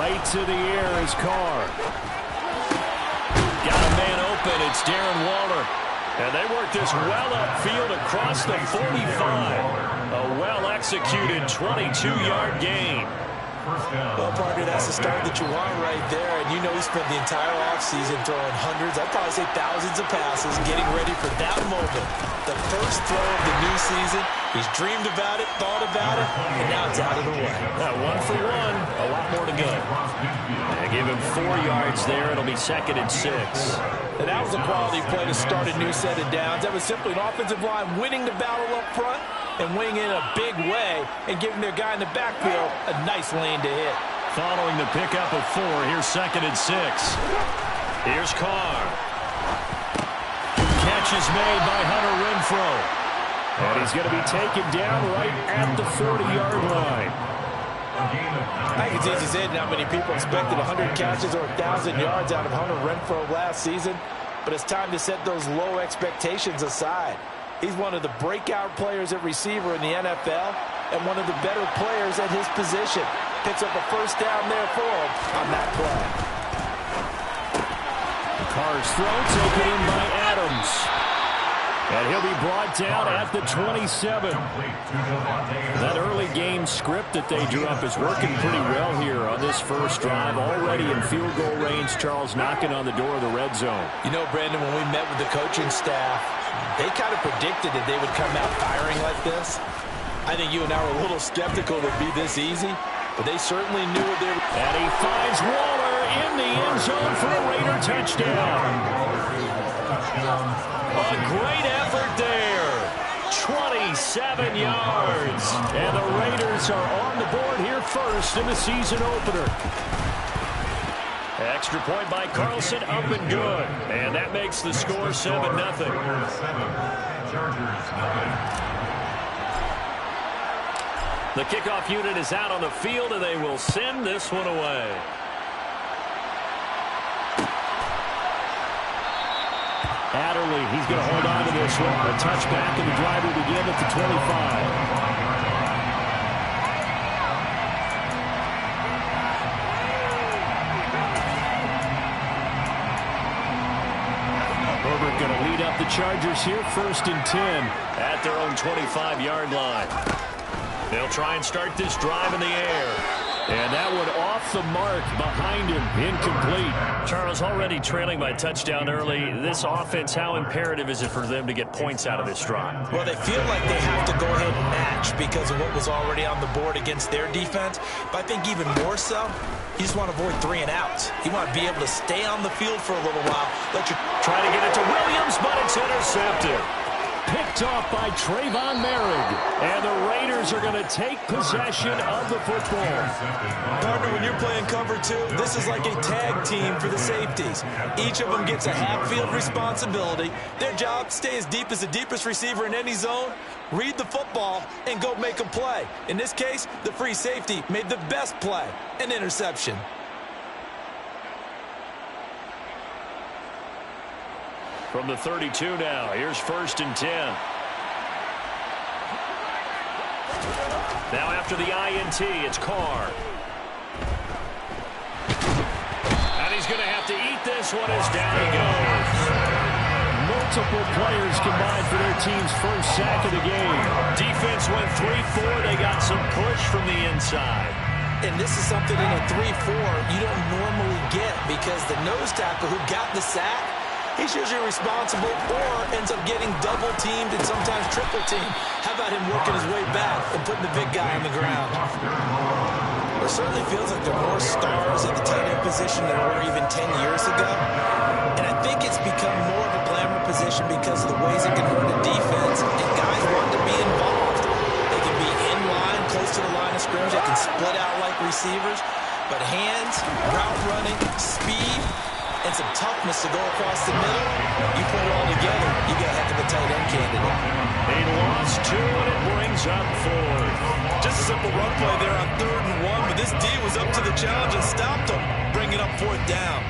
Right to the air is Carr. Got a man open. It's Darren Waller. And they work this well upfield across the 45. A well-executed 22-yard gain. Well, partner, that's the start that you want right there. And you know he spent the entire offseason throwing hundreds, I'd probably say thousands of passes, getting ready for that moment. The first throw of the new season. He's dreamed about it, thought about it, and now it's out of the way. 1 for 1. A lot more to go. They give him 4 yards there. It'll be 2nd and 6. And that was a quality play to start a new set of downs. That was simply an offensive line winning the battle up front and winning in a big way and giving their guy in the backfield a nice lane to hit. Following the pickup of 4, here's 2nd and 6. Here's Carr. Catch is made by Hunter Renfrow. And he's going to be taken down right at the 40-yard line. I think it's easy to say not many people expected 100 catches or 1,000 yards out of Hunter Renfrow last season, but it's time to set those low expectations aside. He's one of the breakout players at receiver in the NFL and one of the better players at his position. Picks up a first down there for him on that play. Carr's throw taken in by Adams. And he'll be brought down at the 27. That early game script that they drew up is working pretty well here on this first drive. Already in field goal range, Charles knocking on the door of the red zone. You know, Brandon, when we met with the coaching staff, they kind of predicted that they would come out firing like this. I think you and I were a little skeptical it would be this easy, but they certainly knew what they were. And he finds Waller in the end zone for a Raider touchdown. A great effort there. 27 yards. And the Raiders are on the board here first in the season opener. Extra point by Carlson, up and good. And that makes the score 7-0. The kickoff unit is out on the field, and they will send this one away. Adderley, he's going to hold on to this one. A touchback, and the drive will begin at the 25. Herbert going to lead up the Chargers here, 1st and 10 at their own 25-yard line. They'll try and start this drive in the air. And that one off the mark behind him, incomplete. Charles, already trailing by touchdown early. This offense, how imperative is it for them to get points out of this drive? Well, they feel like they have to go ahead and match because of what was already on the board against their defense. But I think even more so, you just want to avoid 3 and outs. You want to be able to stay on the field for a little while. Try to get it to Williams, but it's intercepted. Picked off by Trayvon Merrick. And the Raiders are going to take possession of the football. Partner, when you're playing cover 2, this is like a tag team for the safeties. Each of them gets a half-field responsibility. Their job, stay as deep as the deepest receiver in any zone, read the football, and go make a play. In this case, the free safety made the best play, an interception. From the 32 now, here's 1st and 10. Now after the INT, it's Carr. And he's going to have to eat this one as down he goes. Multiple players combined for their team's first sack of the game. Defense went 3-4. They got some push from the inside. And this is something in a 3-4 you don't normally get because the nose tackle who got the sack, he's usually responsible or ends up getting double-teamed and sometimes triple-teamed. How about him working his way back and putting the big guy on the ground? It certainly feels like there are more stars at the tight end position than there were even 10 years ago. And I think it's become more of a glamour position because of the ways it can hurt a defense, and guys want to be involved. They can be in line, close to the line of scrimmage. They can split out like receivers. But hands, route running, speed, and some toughness to go across the middle, you put it all together, you got a heck of a tight end candidate. They lost 2, and it brings up 4. Just a simple run play there on 3rd and 1, but this D was up to the challenge and stopped him, bringing up 4th down.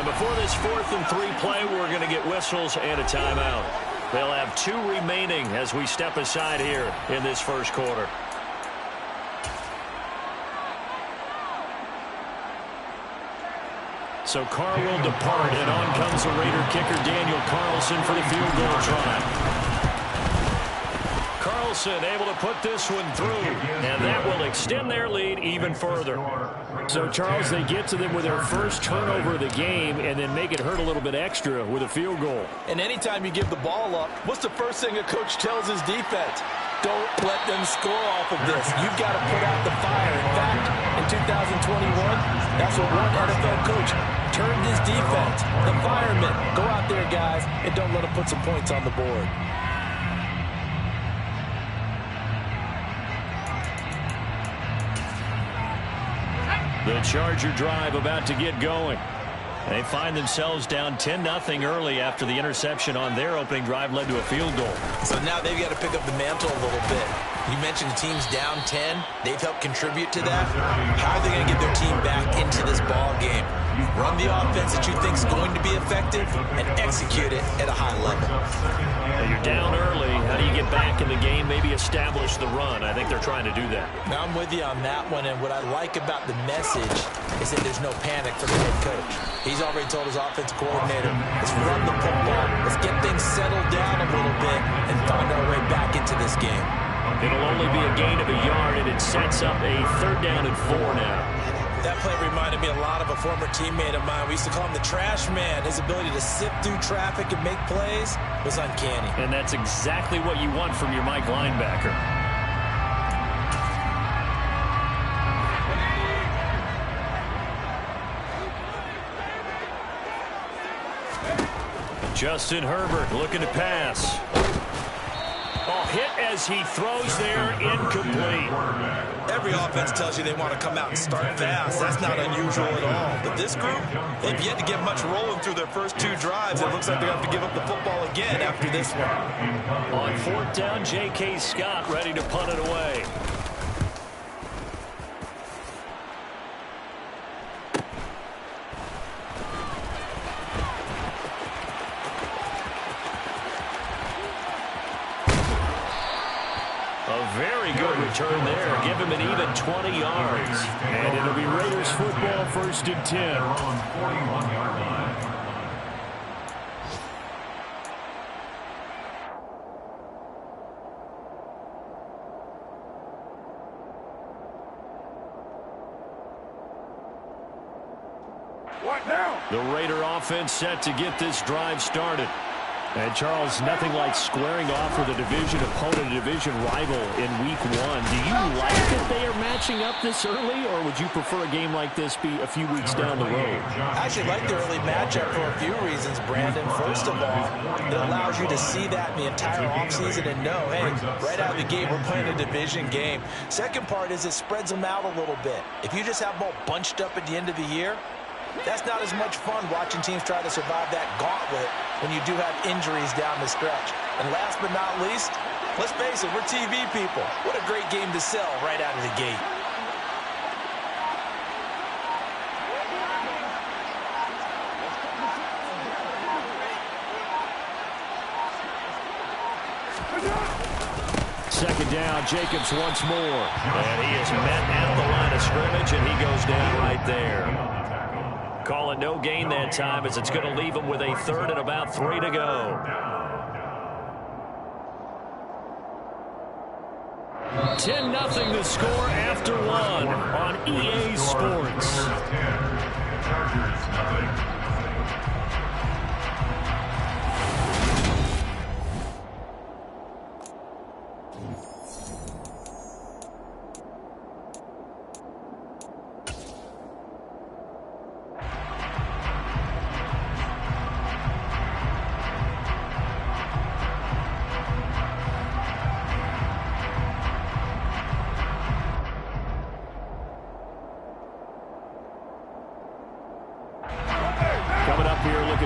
before this 4th and 3 play, we're going to get whistles and a timeout. They'll have 2 remaining as we step aside here in this first quarter. So Carr will depart, and on comes the Raider kicker Daniel Carlson for the field goal try. Carlson able to put this one through, and that will extend their lead even further. So, Charles, they get to them with their first turnover of the game and then make it hurt a little bit extra with a field goal. And anytime you give the ball up, what's the first thing a coach tells his defense? Don't let them score off of this. You've got to put out the fire. In fact, in 2021, that's what one NFL coach turned his defense. The firemen. Go out there, guys, and don't let them put some points on the board. The Charger drive about to get going. They find themselves down 10-0 early after the interception on their opening drive led to a field goal. So now they've got to pick up the mantle a little bit. You mentioned the team's down 10. They've helped contribute to that. How are they going to get their team back into this ball game? Run the offense that you think is going to be effective and execute it at a high level. Well, you're down early. How do you get back in the game? Maybe establish the run. I think they're trying to do that. Now, I'm with you on that one, and what I like about the message is that there's no panic from the head coach. He's already told his offensive coordinator, let's run the football, let's get things settled down a little bit and find our way back into this game. It'll only be a gain of a yard, and it sets up a 3rd down and 4 now. That play reminded me a lot of a former teammate of mine. We used to call him the trash man. His ability to sift through traffic and make plays was uncanny. And that's exactly what you want from your Mike linebacker. Justin Herbert looking to pass. Hit as he throws there, incomplete. Every offense tells you they want to come out and start fast. That's not unusual at all. But this group, they've yet to get much rolling through their first 2 drives. It looks like they're going to have to give up the football again after this one. On 4th down, J.K. Scott ready to punt it away. Very good return there. Give him an even 20 yards. And it'll be Raiders football, 1st and 10. What now? The Raider offense set to get this drive started. And, Charles, nothing like squaring off with a division opponent, a division rival in Week 1. Do you like that they are matching up this early, or would you prefer a game like this be a few weeks down the road? I actually like the early matchup for a few reasons, Brandon. First of all, it allows you to see that in the entire offseason and know, hey, right out of the gate, we're playing a division game. Second part is it spreads them out a little bit. If you just have them all bunched up at the end of the year, that's not as much fun watching teams try to survive that gauntlet when you do have injuries down the stretch. And last but not least, let's face it, we're TV people. What a great game to sell right out of the gate. Second down, Jacobs once more. And he is met at the line of scrimmage, and he goes down right there. Call it no gain that time as it's going to leave him with a 3rd and about 3 to go. 10-0 the score after 1 on EA Sports.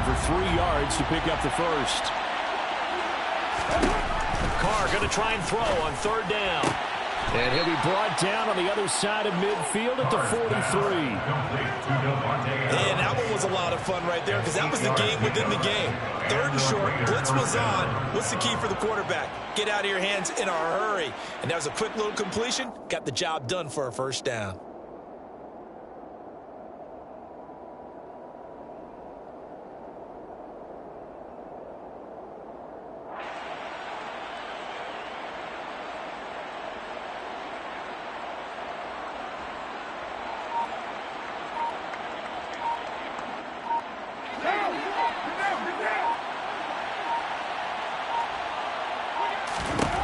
For 3 yards to pick up the first. Carr going to try and throw on 3rd down. And he'll be brought down on the other side of midfield at the 43. And that one was a lot of fun right there because that was the game within the game. 3rd and short, blitz was on. What's the key for the quarterback? Get out of your hands in a hurry. And that was a quick little completion. Got the job done for a first down.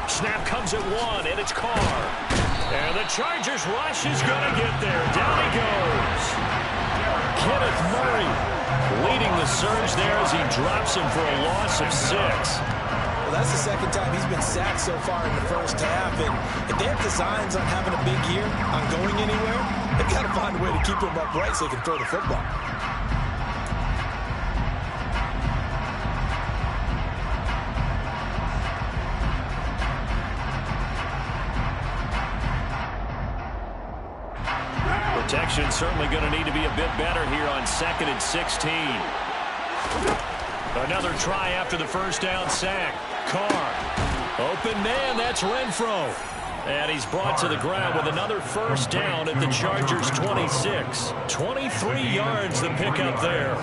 Snap comes at 1, and it's Carr. And the Chargers rush is going to get there. Down he goes. Kenneth Murray leading the surge there as he drops him for a loss of 6. Well, that's the 2nd time he's been sacked so far in the first half. And if they have designs on having a big year, on going anywhere, they've got to find a way to keep him upright so they can throw the football. Protection certainly going to need to be a bit better here on 2nd and 16. Another try after the first down sack. Carr. Open man, that's Renfro. And he's brought to the ground with another first down at the Chargers' 26. 23 yards the pickup there.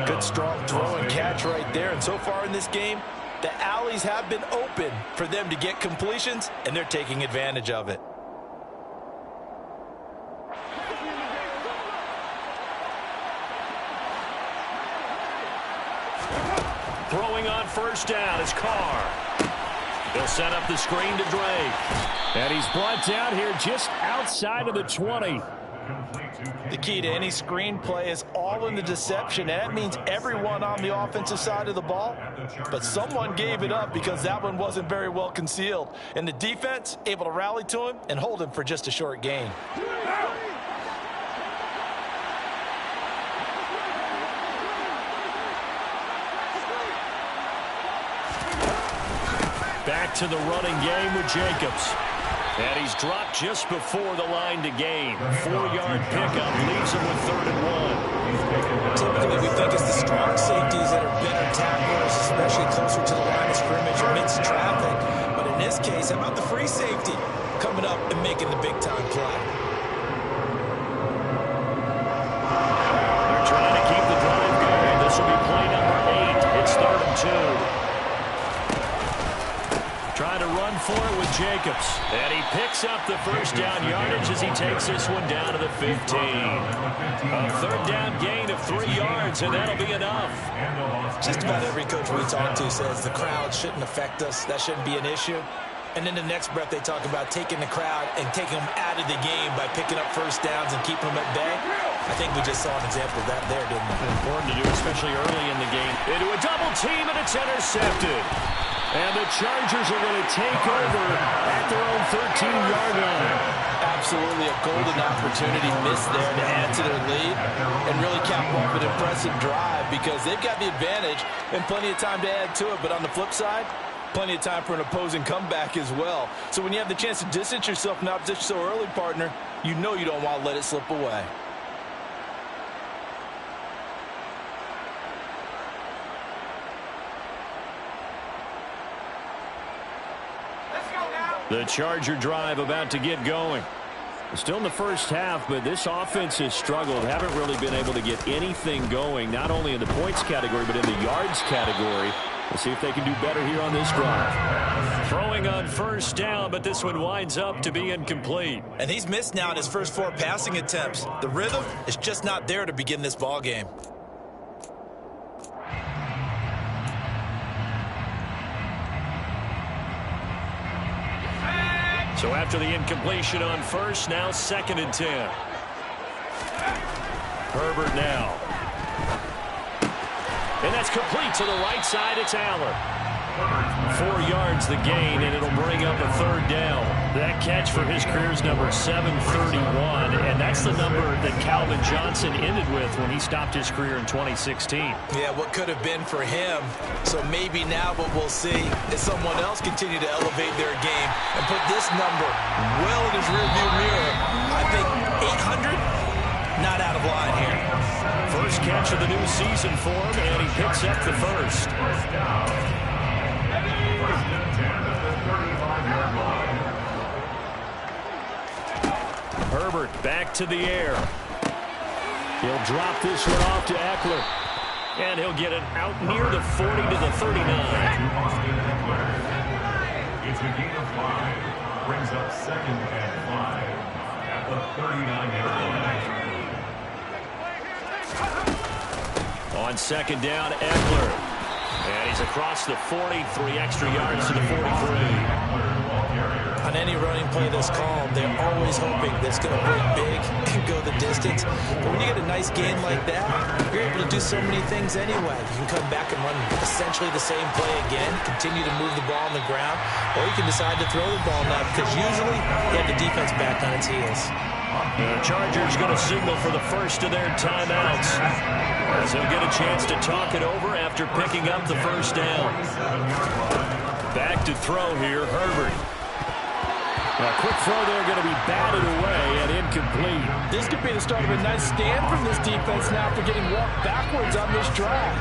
Good strong throw and catch right there. And so far in this game, the alleys have been open for them to get completions, and they're taking advantage of it. Throwing on first down is Carr. They'll set up the screen to Drake. And he's brought down here just outside of the 20. The key to any screen play is all in the deception. And that means everyone on the offensive side of the ball. But someone gave it up because that one wasn't very well concealed. And the defense able to rally to him and hold him for just a short gain. Back to the running game with Jacobs. And he's dropped just before the line to gain. 4-yard pickup leaves him with 3rd and 1. Typically, we think it's the strong safeties that are better tacklers, especially closer to the line of scrimmage amidst traffic. But in this case, how about the free safety coming up and making the big-time play? They're trying to keep the drive going. This will be play number 8. It's 3rd and 2. Trying to run for it with Jacobs. And he picks up the first down yardage as he takes this one down to the 15. A 3rd down gain of 3 yards, and that'll be enough. Just about every coach we talk to says the crowd shouldn't affect us. That shouldn't be an issue. And in the next breath, they talk about taking the crowd and taking them out of the game by picking up first downs and keeping them at bay. I think we just saw an example of that there, didn't we? Important to do, especially early in the game. Into a double team, and it's intercepted. And the Chargers are going to take over at their own 13-yard line. Absolutely a golden opportunity missed there to add to their lead and really cap off an impressive drive because they've got the advantage and plenty of time to add to it. But on the flip side, plenty of time for an opposing comeback as well. So when you have the chance to distance yourself from opposition so early, partner, you know you don't want to let it slip away. The Charger drive about to get going. Still in the first half, but this offense has struggled. Haven't really been able to get anything going, not only in the points category, but in the yards category. We'll see if they can do better here on this drive. Throwing on first down, but this one winds up to be incomplete. And he's missed now in his first 4 passing attempts. The rhythm is just not there to begin this ball game. So after the incompletion on first, now 2nd and 10. Herbert now. And that's complete to the right side. It's Allen. 4 yards the gain, and it'll bring up a third down. That catch for his career is number 731, and that's the number that Calvin Johnson ended with when he stopped his career in 2016. Yeah, what could have been for him. So maybe now what we'll see is someone else continue to elevate their game and put this number well in his rearview mirror. I think 800, not out of line here. First catch of the new season for him, and he picks up the first. Herbert back to the air. He'll drop this one off to Eckler. And he'll get it out near the 40 to the 39. It's a gain of 5. Brings up 2nd and 5 at the 39-yard line. On 2nd down, Eckler. And he's across the 40, 3 extra yards to the 43. On any running play that's called, they're always hoping that it's going to break big and go the distance. But when you get a nice gain like that, you're able to do so many things anyway. You can come back and run essentially the same play again, continue to move the ball on the ground, or you can decide to throw the ball now because usually you have the defense back on its heels. The Chargers going to signal for the first of their timeouts, as he'll get a chance to talk it over after picking up the first down. Back to throw here, Herbert. A quick throw there going to be batted away and incomplete. This could be the start of a nice stand from this defense now after getting walked backwards on this drive.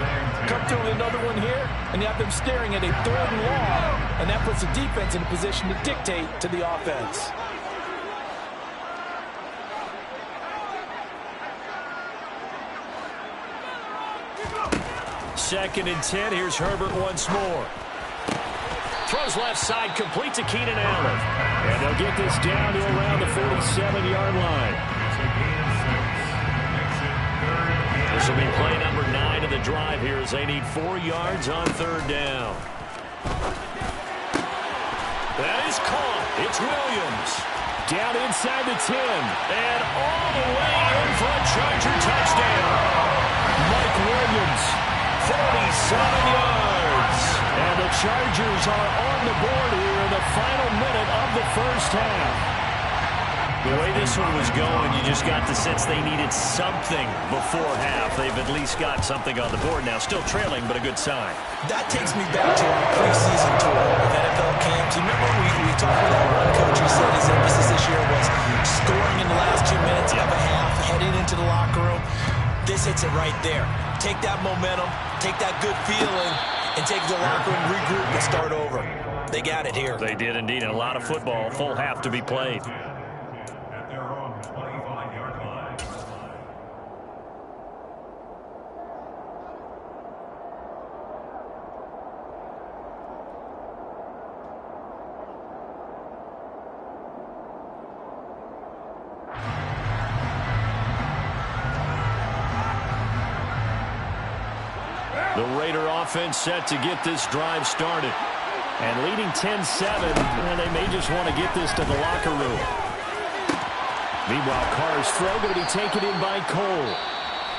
Come to another one here, and you have them staring at a 3rd and long, and that puts the defense in a position to dictate to the offense. Second and 10. Here's Herbert once more. Throws left side, complete to Keenan Allen. And they'll get this down to around the 47-yard line. This will be play number 9 of the drive here as they need 4 yards on 3rd down. That is caught. It's Williams. Down inside the 10. And all the way in for a Charger touchdown. Mike Williams, 47 yards. And the Chargers are on the board here in the final minute of the first half. The way this one was going, you just got the sense they needed something before half. They've at least got something on the board now. Still trailing, but a good sign. That takes me back to our preseason tour of NFL camps. You remember we talked with that one coach who said his emphasis this year was scoring in the last 2 minutes of a half, heading into the locker room. This hits it right there. Take that momentum, take that good feeling, and take the locker room, regroup, and start over. They got it here. They did indeed, and a lot of football, full half to be played. At their own 25-yard line. The Raider offense set to get this drive started. And leading 10-7, and they may just want to get this to the locker room. Meanwhile, Carr's throw going to be taken in by Cole.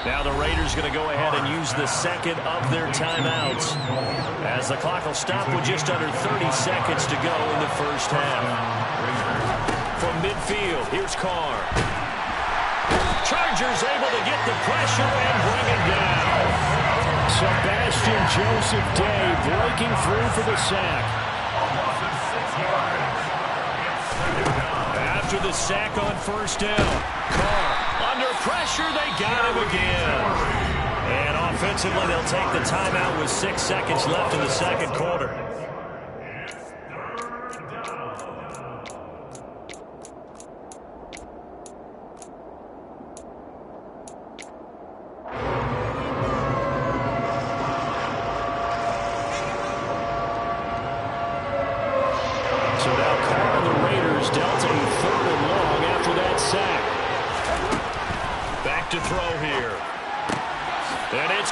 Now the Raiders going to go ahead and use the second of their timeouts, as the clock will stop with just under 30 seconds to go in the first half. From midfield, here's Carr. Chargers able to get the pressure and bring it down. Sebastian Joseph Day breaking through for the sack. After the sack on first down, Carr under pressure, they got him again. And offensively, they'll take the timeout with 6 seconds left in the second quarter.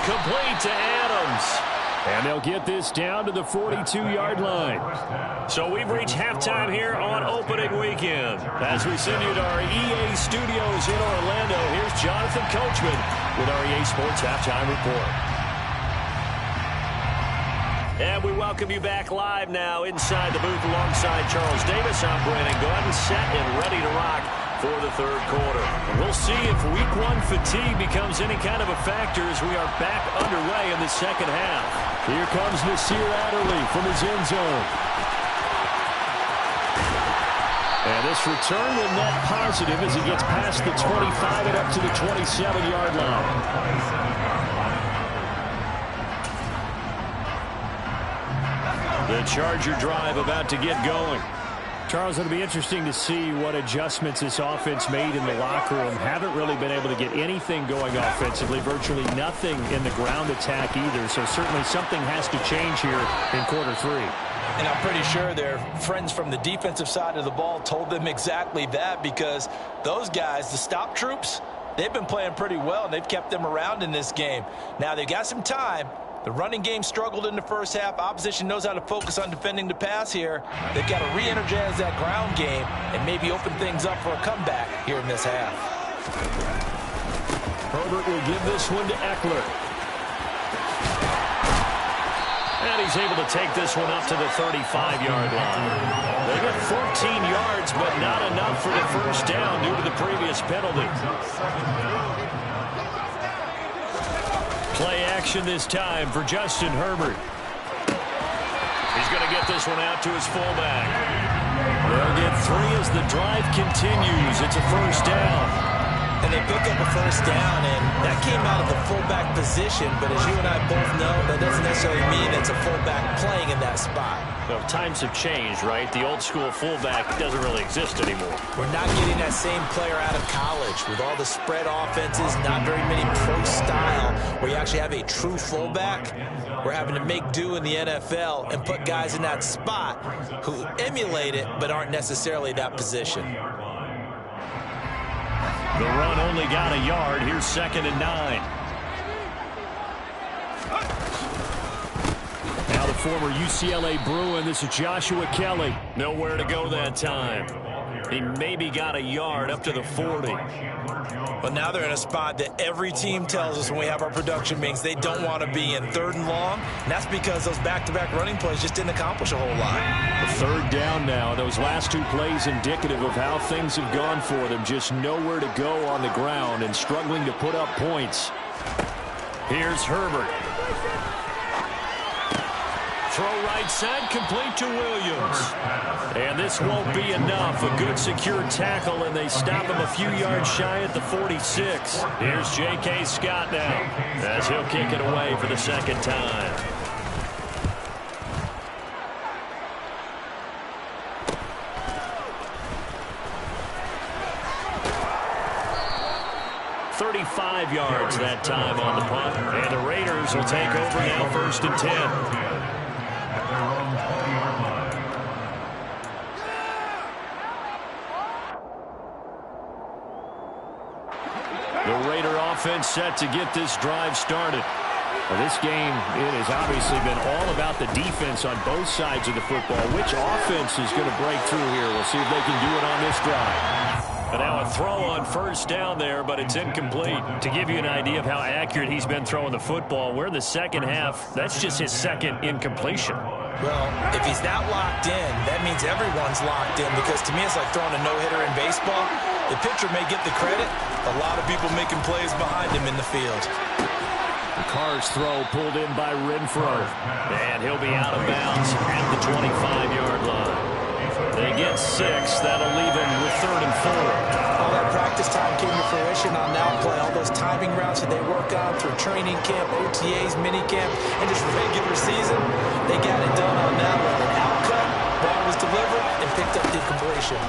Complete to Adams. And they'll get this down to the 42-yard line. So we've reached halftime here on opening weekend. As we send you to our EA studios in Orlando, here's Jonathan Coachman with our EA Sports Halftime Report. And we welcome you back live now inside the booth alongside Charles Davis. I'm Brandon Gordon, set and ready to rock for the third quarter. We'll see if week one fatigue becomes any kind of a factor as we are back underway in the second half. Here comes Nasir Adderley from his end zone. And this return will net positive as he gets past the 25 and up to the 27-yard line. The Charger drive about to get going. Charles, it'll be interesting to see what adjustments this offense made in the locker room. Haven't really been able to get anything going offensively, virtually nothing in the ground attack either. So certainly something has to change here in quarter three. And I'm pretty sure their friends from the defensive side of the ball told them exactly that, because those guys, the stop troops, they've been playing pretty well, and they've kept them around in this game. Now, they've got some time. The running game struggled in the first half. Opposition knows how to focus on defending the pass here. They've got to re-energize that ground game and maybe open things up for a comeback here in this half. Herbert will give this one to Eckler. And he's able to take this one up to the 35-yard line. They get 14 yards, but not enough for the first down due to the previous penalty. Play action this time for Justin Herbert. He's going to get this one out to his fullback. They'll get 3 as the drive continues. It's a first down. And they pick up a first down, and that came out of the fullback position. But as you and I both know, that doesn't necessarily mean it's a fullback playing in that spot. Well, times have changed, right? The old school fullback doesn't really exist anymore. We're not getting that same player out of college with all the spread offenses, not very many pro style where you actually have a true fullback. We're having to make do in the NFL and put guys in that spot who emulate it but aren't necessarily that position. The run only got a yard. Here's 2nd and 9. Now the former UCLA Bruin. This is Joshua Kelly. Nowhere to go that time. He maybe got a yard up to the 40. But now they're in a spot that every team tells us when we have our production meetings they don't want to be in, 3rd and long. And that's because those back-to-back running plays just didn't accomplish a whole lot. The 3rd down now. Those last 2 plays indicative of how things have gone for them. Just nowhere to go on the ground and struggling to put up points. Here's Herbert. Throw right side, complete to Williams. And this won't be enough. A good secure tackle, and they stop him a few yards shy at the 46. Here's J.K. Scott now as he'll kick it away for the 2nd time. "35 yards that time on the punt. And the Raiders will take over now, 1st and 10. The Raider offense set to get this drive started. Well, this game, it has obviously been all about the defense on both sides of the football. Which offense is going to break through here? We'll see if they can do it on this drive. And now a throw on 1st down there, but it's incomplete. To give you an idea of how accurate he's been throwing the football, we're in the second half. That's just his 2nd incompletion. Well, if he's that locked in, that means everyone's locked in, because to me it's like throwing a no-hitter in baseball. The pitcher may get the credit, a lot of people making plays behind him in the field. The Carr's throw pulled in by Renfro, and he'll be out of bounds at the 25-yard line. They get 6. That'll leave him with 3rd and 4. All that practice time came to fruition on that play. All those timing routes that they work on through training camp, OTAs, minicamp, and just regular season, they got it done on that one. An outcut, ball was delivered, and picked up the completion.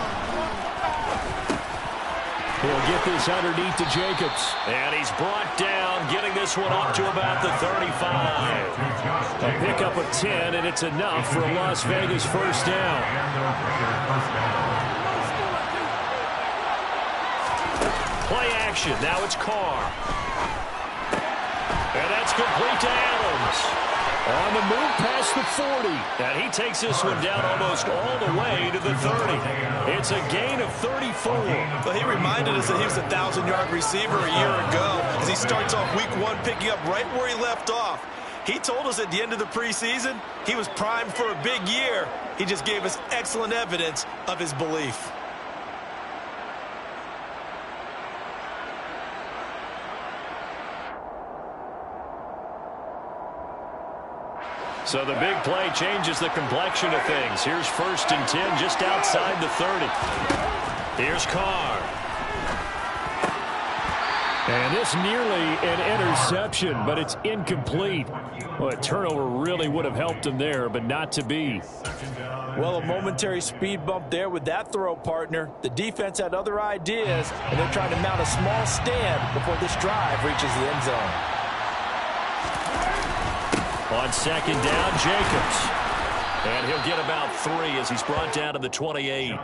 He'll get this underneath to Jacobs. And he's brought down, getting this one up to about the 35. A pickup of 10, and it's enough for a Las Vegas 1st down. Play action. Now it's Carr. And that's complete to Adams. On the move past the 40. And he takes this one down almost all the way to the 30. It's a gain of 34. Well, he reminded us that he was a 1,000-yard receiver a year ago as he starts off week 1 picking up right where he left off. He told us at the end of the preseason he was primed for a big year. He just gave us excellent evidence of his belief. So the big play changes the complexion of things. Here's 1st and 10 just outside the 30. Here's Carr. And this nearly an interception, but it's incomplete. Well, a turnover really would have helped him there, but not to be. Well, a momentary speed bump there with that throw, partner. The defense had other ideas, and they're trying to mount a small stand before this drive reaches the end zone. On 2nd down, Jacobs. And he'll get about 3 as he's brought down to the 28.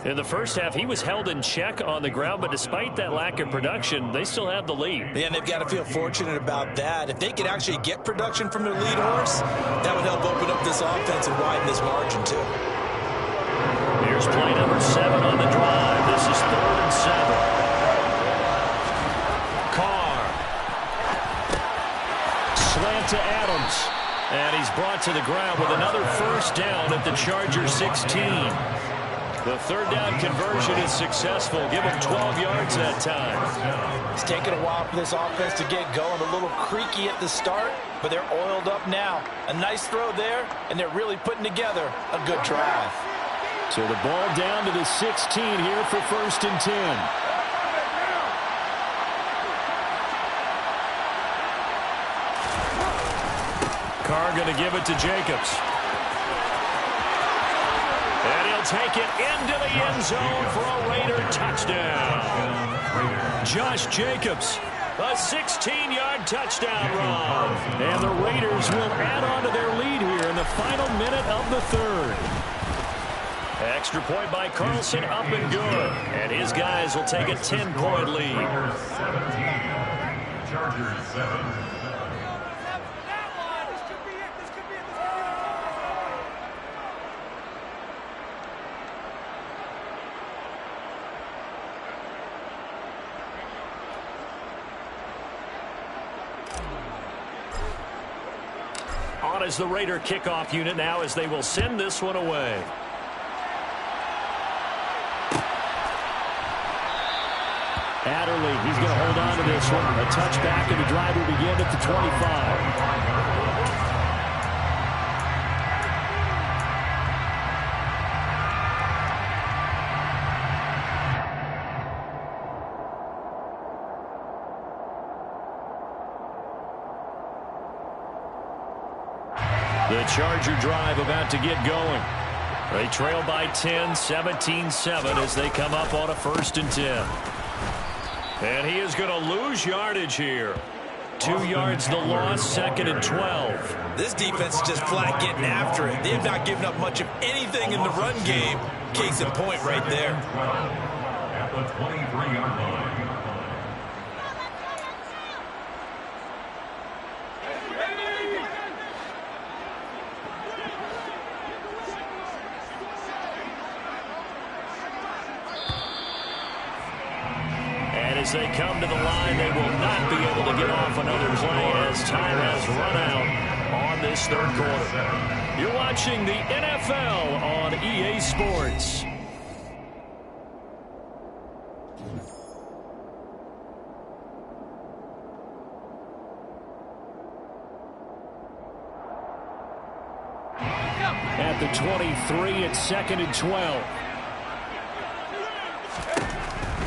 In the first half, he was held in check on the ground, but despite that lack of production, they still have the lead. Yeah, and they've got to feel fortunate about that. If they could actually get production from their lead horse, that would help open up this offense and widen this margin, too. Here's play number 7 on the drive. This is 3rd and 7. Carr. Slant to Adams. And he's brought to the ground with another 1st down at the Chargers 16. The 3rd down conversion is successful. Give him 12 yards that time. It's taken a while for this offense to get going. A little creaky at the start, but they're oiled up now. A nice throw there, and they're really putting together a good drive. So the ball down to the 16 here for 1st and 10. Carr going to give it to Jacobs. And he'll take it into the end zone for a Raider touchdown. Josh Jacobs, a 16-yard touchdown run. And the Raiders will add on to their lead here in the final minute of the 3rd. Extra point by Carlson, up and good. And his guys will take a 10-point lead. Raiders 17, Chargers 7. On as the Raider kickoff unit now as they will send this one away. Adderley, he's going to hold on to this one. A touchback, and the drive will begin at the 25. The Charger drive about to get going. They trail by 10, 17-7 as they come up on a 1st and 10. And he is going to lose yardage here. 2 yards the loss, 2nd and 12. This defense is just flat getting after it. They've not given up much of anything in the run game. Case in point right there. At the 23-yard line. As they come to the line, they will not be able to get off another play as time has run out on this 3rd quarter. You're watching the NFL on EA Sports. At the 23, it's 2nd and 12.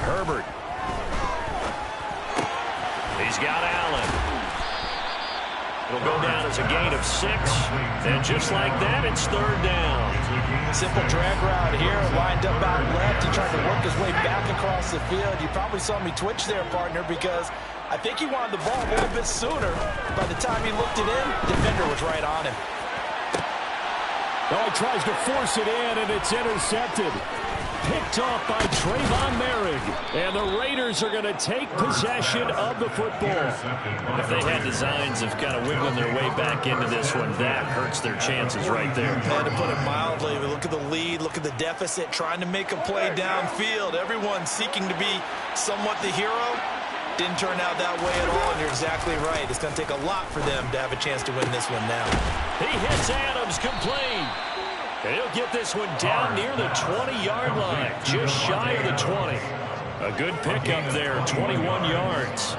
Herbert. He's got Allen. It'll go down as a gain of 6. And just like that, it's 3rd down. Simple drag route here, lined up out left. He tried to work his way back across the field. You probably saw me twitch there, partner, because I think he wanted the ball a little bit sooner. By the time he looked it in, the defender was right on him. Oh, he tries to force it in, and it's intercepted. Picked off by Trayvon Merrick. And the Raiders are going to take possession of the football. If they had designs of kind of wiggling their way back into this one, that hurts their chances right there. And to put it mildly, look at the lead, look at the deficit, trying to make a play downfield. Everyone seeking to be somewhat the hero. Didn't turn out that way at all, and you're exactly right. It's going to take a lot for them to have a chance to win this one now. He hits Adams complete. And he'll get this one down near the 20-yard line, just shy of the 20. A good pickup there, 21 yards.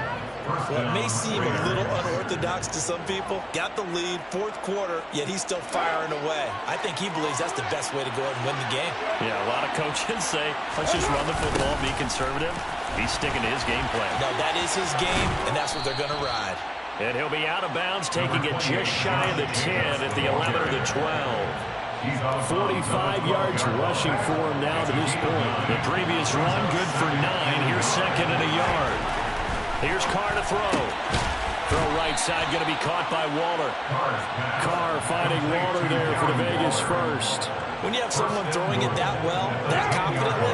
Well, it may seem a little unorthodox to some people. Got the lead, fourth quarter, yet he's still firing away. I think he believes that's the best way to go ahead and win the game. Yeah, a lot of coaches say, let's just run the football, be conservative. He's sticking to his game plan. No, that is his game, and that's what they're going to ride. And he'll be out of bounds, taking it just shy of the 10 at the 11 or the 12. 45 yards rushing for him now to this point. The previous run, good for 9. Here's second and a yard. Here's Carr to throw. Throw right side, going to be caught by Waller. Carr finding Waller there for the Vegas first. When you have someone throwing it that well, that confidently,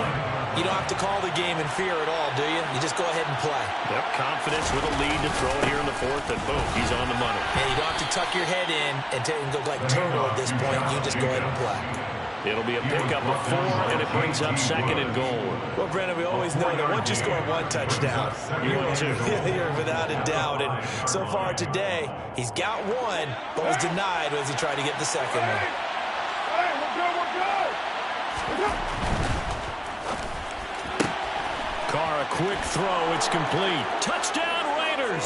you don't have to call the game in fear at all, do you? You just go ahead and play. Yep, confidence with a lead to throw it here in the fourth, and boom, he's on the money. And you don't have to tuck your head in and go like turtle at this point. You just go ahead and play. It'll be a pickup of 4, and it brings up second and goal. Well, Brandon, we always know that once you score one touchdown, you win 2. You're without a doubt. And so far today, he's got 1, but was denied as he tried to get the second one. Hey, we're good. Carr, a quick throw. It's complete. Touchdown, Raiders.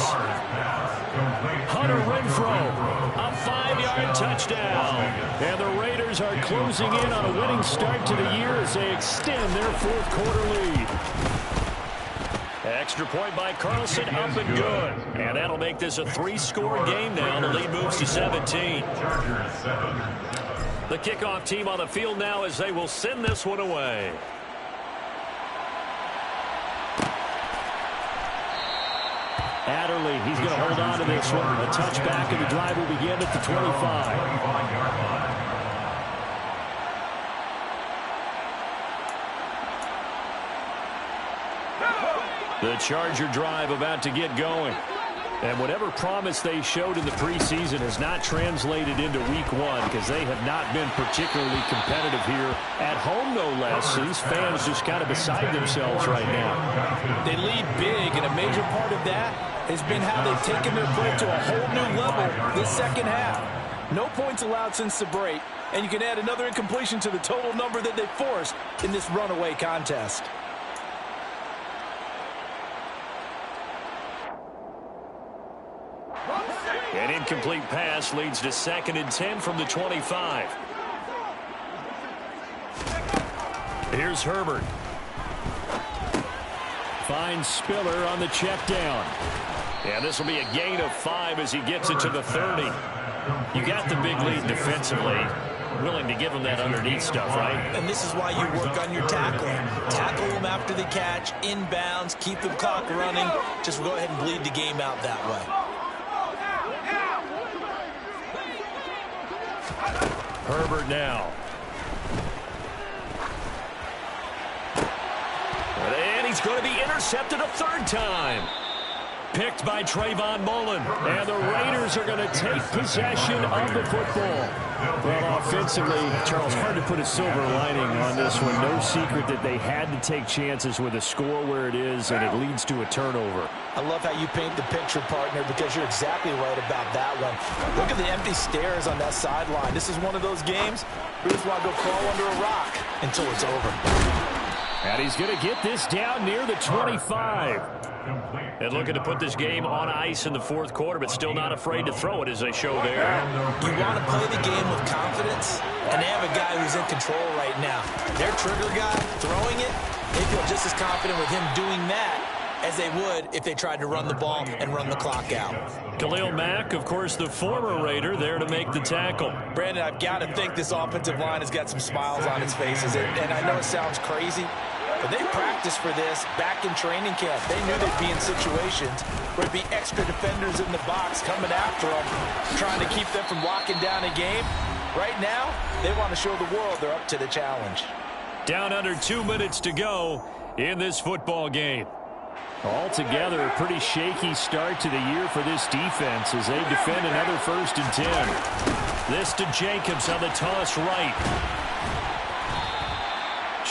Hunter Renfrow, a 5-yard touchdown. And the Raiders are closing in on a winning start to the year as they extend their fourth quarter lead. Extra point by Carlson, up and good. And that'll make this a 3-score game now. The lead moves to 17. The kickoff team on the field now as they will send this one away. Adderley, he's going to hold on to this one. A touchback, and the drive will begin at the 25. The Charger drive about to get going. And whatever promise they showed in the preseason has not translated into week 1 because they have not been particularly competitive here at home, no less. So these fans just kind of beside themselves right now. They lead big, and a major part of that has been how they've taken their play to a whole new level this second half. No points allowed since the break, and you can add another incompletion to the total number that they forced in this runaway contest. An incomplete pass leads to 2nd and 10 from the 25. Here's Herbert. Finds Spiller on the check down. And this will be a gain of 5 as he gets it to the 30. You got the big lead defensively. Willing to give them that underneath stuff, right? And this is why you work on your tackling. Tackle them after the catch, inbounds, keep the clock running. Just go ahead and bleed the game out that way. Herbert now. And he's going to be intercepted a 3rd time. Picked by Trayvon Mullen. And the Raiders are going to take possession of the football. Well, offensively, Charles, hard to put a silver lining on this one. No secret that they had to take chances with a score where it is, and it leads to a turnover. I love how you paint the picture, partner, because you're exactly right about that one. Look at the empty stairs on that sideline. This is one of those games where you just want to go crawl under a rock until it's over. And he's going to get this down near the 25. And looking to put this game on ice in the 4th quarter, but still not afraid to throw it as they show there. You want to play the game with confidence, and they have a guy who's in control right now. Their trigger guy throwing it, they feel just as confident with him doing that as they would if they tried to run the ball and run the clock out. Khalil Mack, of course, the former Raider, there to make the tackle. Brandon, I've got to think this offensive line has got some smiles on its faces, and I know it sounds crazy, but they practiced for this back in training camp. They knew they'd be in situations where there'd be extra defenders in the box coming after them, trying to keep them from locking down a game. Right now, they want to show the world they're up to the challenge. Down under 2 minutes to go in this football game. Altogether, a pretty shaky start to the year for this defense as they defend another 1st and 10. This to Jacobs on the toss right.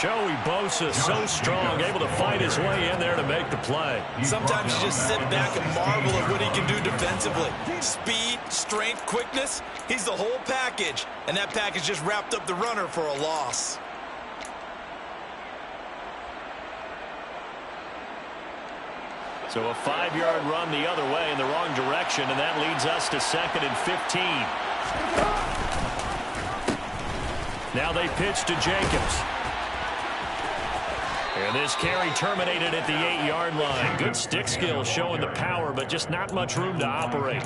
Joey Bosa, so strong, able to fight his way in there to make the play. Sometimes you just sit back and marvel at what he can do defensively. Speed, strength, quickness, he's the whole package. And that package just wrapped up the runner for a loss. So a 5-yard run the other way in the wrong direction, and that leads us to 2nd and 15. Now they pitch to Jacobs. And this carry terminated at the 8-yard line. Good stick skill showing the power, but just not much room to operate.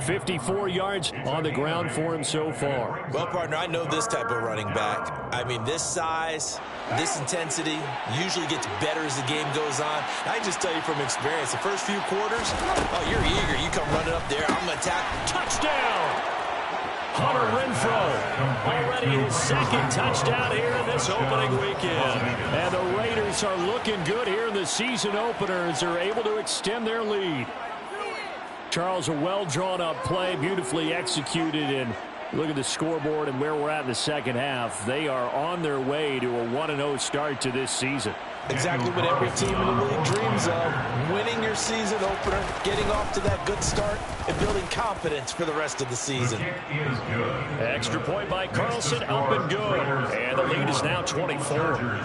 54 yards on the ground for him so far. Well, partner, I know this type of running back. I mean, this size, this intensity usually gets better as the game goes on. I just tell you from experience, the first few quarters, oh, you're eager. You come running up there. I'm going to attack. Touchdown! Hunter Renfrow, already his 2nd touchdown here in this opening weekend. And the Raiders are looking good here in the season opener as they're able to extend their lead. Charles, a well-drawn-up play, beautifully executed, and look at the scoreboard and where we're at in the second half. They are on their way to a 1-0 start to this season. Exactly what every team in the league dreams of. Winning your season opener, getting off to that good start, and building confidence for the rest of the season. Extra point by Carlson, up and good. And the lead is now 24.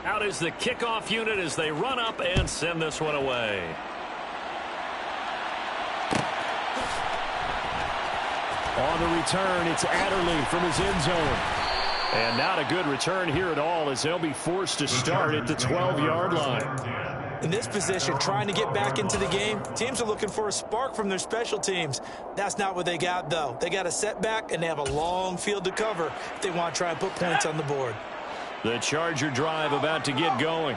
Out is the kickoff unit as they run up and send this one away. On the return, it's Adderley from his end zone. And not a good return here at all as they'll be forced to start at the 12-yard line. In this position, trying to get back into the game, teams are looking for a spark from their special teams. That's not what they got, though. They got a setback, and they have a long field to cover if they want to try and put points on the board. The Charger drive about to get going.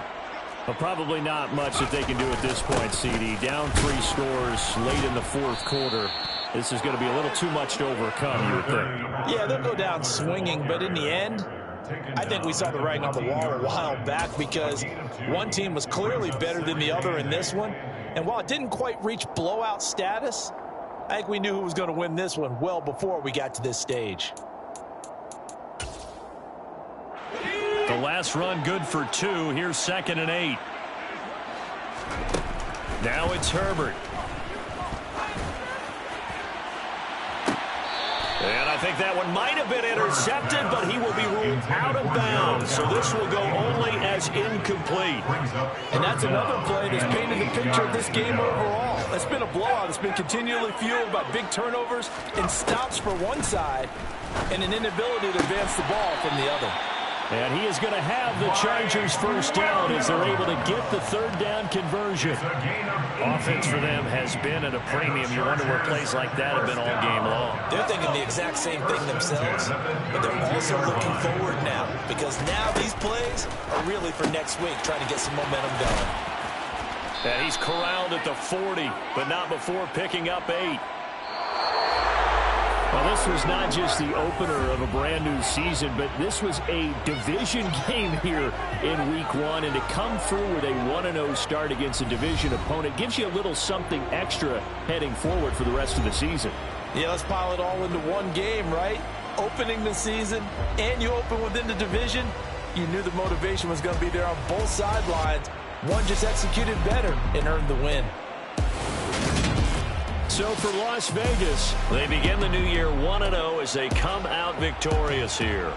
But probably not much that they can do at this point, CD. Down 3 scores late in the 4th quarter. This is going to be a little too much to overcome, you would think. Yeah, they'll go down swinging, but in the end, I think we saw the writing on the wall a while back because one team was clearly better than the other in this one. And while it didn't quite reach blowout status, I think we knew who was going to win this one well before we got to this stage. The last run good for 2. Here's 2nd and 8. Now it's Herbert. And I think that one might have been intercepted, but he will be ruled out of bounds. So this will go only as incomplete. And that's another play that's painted the picture of this game overall. It's been a blowout. It's been continually fueled by big turnovers and stops for one side and an inability to advance the ball from the other. And he is going to have the Chargers first down as they're able to get the 3rd down conversion. Offense for them has been at a premium. You wonder where plays like that have been all game long. They're thinking the exact same thing themselves, but they're also looking forward now because now these plays are really for next week, trying to get some momentum going. And he's corralled at the 40, but not before picking up 8. Well, this was not just the opener of a brand-new season, but this was a division game here in Week 1. And to come through with a 1-0 start against a division opponent gives you a little something extra heading forward for the rest of the season. Yeah, let's pile it all into one game, right? Opening the season, and you open within the division. You knew the motivation was going to be there on both sidelines. One just executed better and earned the win. So for Las Vegas, they begin the new year 1-0 as they come out victorious here.